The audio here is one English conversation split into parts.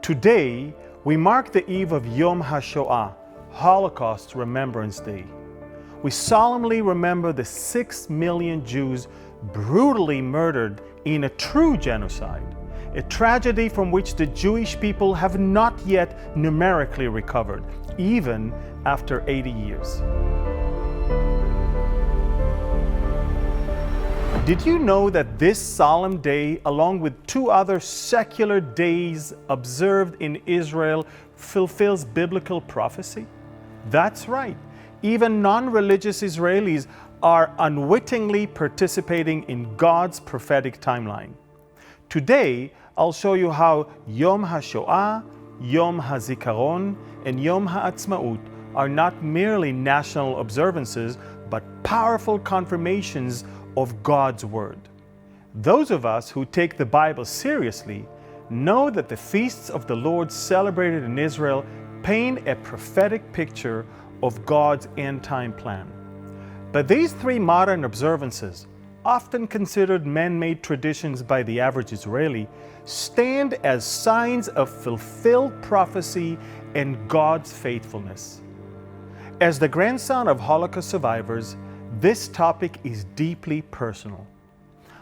Today, we mark the eve of Yom HaShoah, Holocaust Remembrance Day. We solemnly remember the 6 million Jews brutally murdered in a true genocide, a tragedy from which the Jewish people have not yet numerically recovered, even after 80 years. Did you know that this solemn day, along with 2 other secular days observed in Israel, fulfills biblical prophecy? That's right. Even non-religious Israelis are unwittingly participating in God's prophetic timeline. Today, I'll show you how Yom HaShoah, Yom HaZikaron, and Yom HaAtzmaut are not merely national observances, but powerful confirmations of God's Word. Those of us who take the Bible seriously know that the feasts of the Lord celebrated in Israel paint a prophetic picture of God's end-time plan. But these 3 modern observances, often considered man-made traditions by the average Israeli, stand as signs of fulfilled prophecy and God's faithfulness. As the grandson of Holocaust survivors, this topic is deeply personal.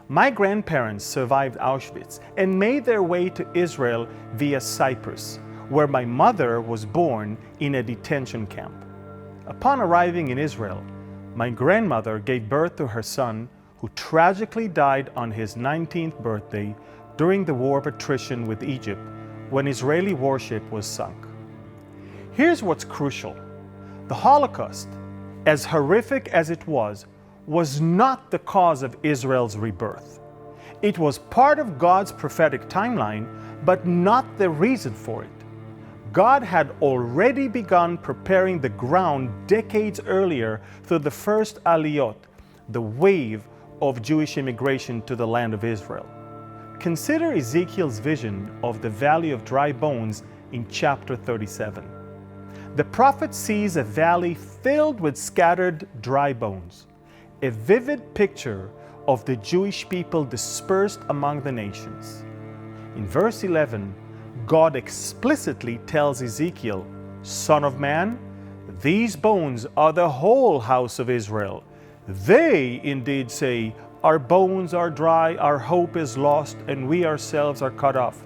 My grandparents survived Auschwitz and made their way to Israel via Cyprus, where my mother was born in a detention camp. Upon arriving in Israel, my grandmother gave birth to her son, who tragically died on his 19th birthday during the War of Attrition with Egypt, when Israeli warship was sunk. Here's what's crucial. The Holocaust, as horrific as it was not the cause of Israel's rebirth. It was part of God's prophetic timeline, but not the reason for it. God had already begun preparing the ground decades earlier through the first aliyot, the wave of Jewish immigration to the land of Israel. Consider Ezekiel's vision of the valley of dry bones in chapter 37. The prophet sees a valley filled with scattered dry bones, a vivid picture of the Jewish people dispersed among the nations. In verse 11, God explicitly tells Ezekiel, "Son of man, these bones are the whole house of Israel. They indeed say, our bones are dry, our hope is lost, and we ourselves are cut off."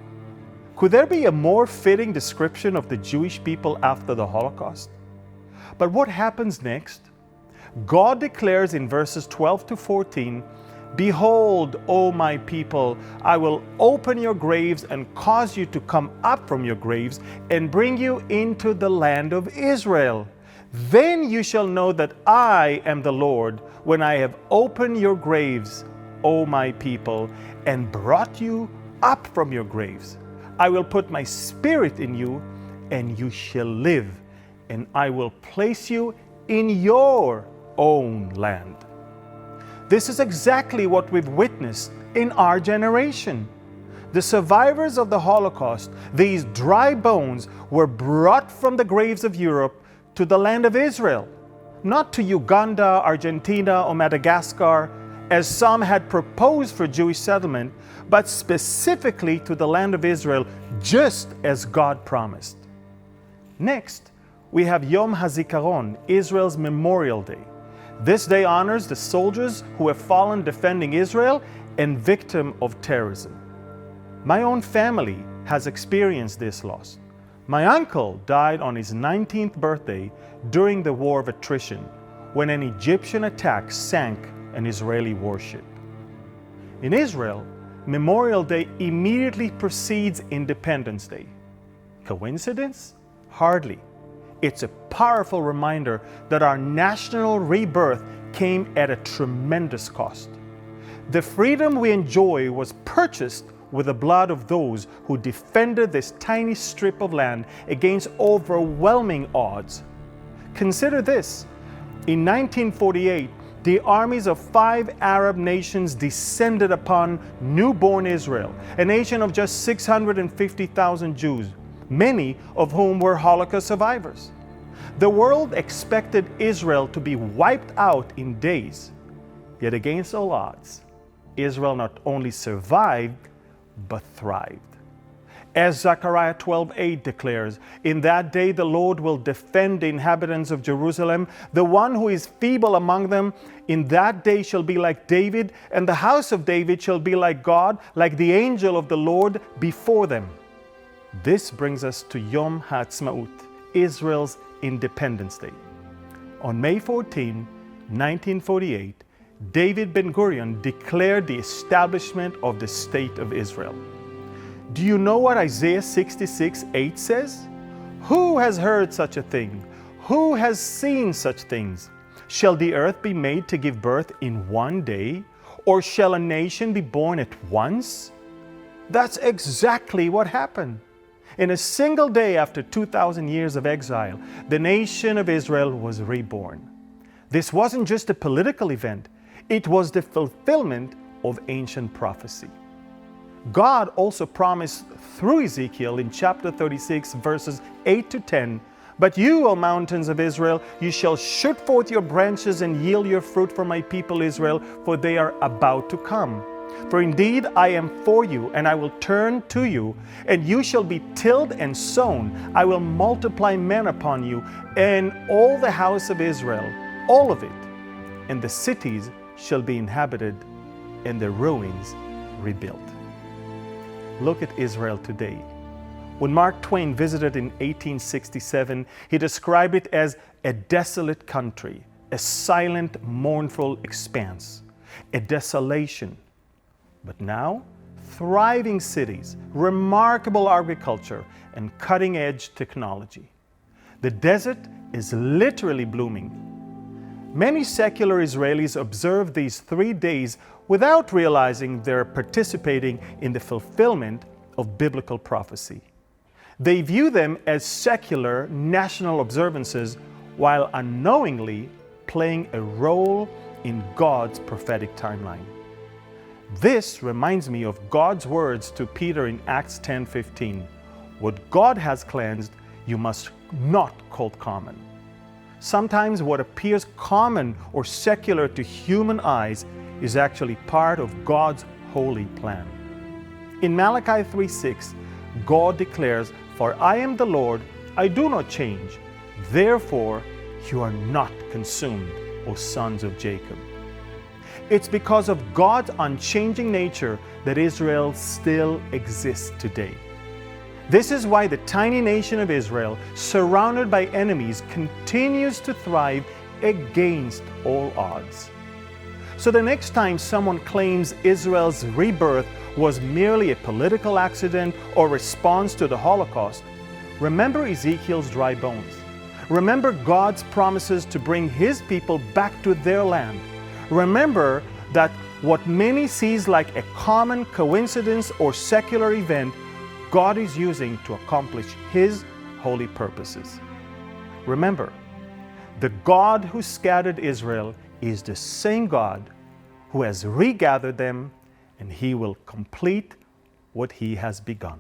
Could there be a more fitting description of the Jewish people after the Holocaust? But what happens next? God declares in verses 12 to 14, "Behold, O my people, I will open your graves and cause you to come up from your graves and bring you into the land of Israel. Then you shall know that I am the Lord, when I have opened your graves, O my people, and brought you up from your graves. I will put my spirit in you, and you shall live, and I will place you in your own land." This is exactly what we've witnessed in our generation. The survivors of the Holocaust, these dry bones, were brought from the graves of Europe to the land of Israel, not to Uganda, Argentina, or Madagascar, as some had proposed for Jewish settlement, but specifically to the land of Israel, just as God promised. Next, we have Yom HaZikaron, Israel's Memorial Day. This day honors the soldiers who have fallen defending Israel and victim of terrorism. My own family has experienced this loss. My uncle died on his 19th birthday during the War of Attrition, when an Egyptian attack sank an Israeli warship. In Israel, Memorial Day immediately precedes Independence Day. Coincidence? Hardly. It's a powerful reminder that our national rebirth came at a tremendous cost. The freedom we enjoy was purchased with the blood of those who defended this tiny strip of land against overwhelming odds. Consider this. In 1948, the armies of 5 Arab nations descended upon newborn Israel, a nation of just 650,000 Jews, many of whom were Holocaust survivors. The world expected Israel to be wiped out in days. Yet against all odds, Israel not only survived, but thrived. As Zechariah 12:8 declares, in that day the Lord will defend the inhabitants of Jerusalem. The one who is feeble among them in that day shall be like David, and the house of David shall be like God, like the angel of the Lord before them. This brings us to Yom HaShoah, Israel's Independence Day. On May 14, 1948, David Ben-Gurion declared the establishment of the State of Israel. Do you know what Isaiah 66:8 says? Who has heard such a thing? Who has seen such things? Shall the earth be made to give birth in one day? Or shall a nation be born at once? That's exactly what happened. In a single day after 2,000 years of exile, the nation of Israel was reborn. This wasn't just a political event, it was the fulfillment of ancient prophecy. God also promised through Ezekiel in chapter 36, verses 8 to 10, "But you, O mountains of Israel, you shall shoot forth your branches and yield your fruit for my people Israel, for they are about to come. For indeed I am for you, and I will turn to you, and you shall be tilled and sown. I will multiply men upon you, and all the house of Israel, all of it, and the cities shall be inhabited, and the ruins rebuilt." Look at Israel today. When Mark Twain visited in 1867, he described it as a desolate country, a silent, mournful expanse, a desolation. But now, thriving cities, remarkable agriculture, and cutting-edge technology. The desert is literally blooming. Many secular Israelis observe these 3 days without realizing they're participating in the fulfillment of biblical prophecy. They view them as secular national observances while unknowingly playing a role in God's prophetic timeline. This reminds me of God's words to Peter in Acts 10:15. What God has cleansed, you must not call common. Sometimes what appears common or secular to human eyes is actually part of God's holy plan. In Malachi 3:6, God declares, "For I am the Lord, I do not change. Therefore, you are not consumed, O sons of Jacob." It's because of God's unchanging nature that Israel still exists today. This is why the tiny nation of Israel, surrounded by enemies, continues to thrive against all odds. So the next time someone claims Israel's rebirth was merely a political accident or response to the Holocaust, remember Ezekiel's dry bones. Remember God's promises to bring His people back to their land. Remember that what many sees like a common coincidence or secular event, God is using to accomplish His holy purposes. Remember, the God who scattered Israel is the same God who has regathered them, and He will complete what He has begun.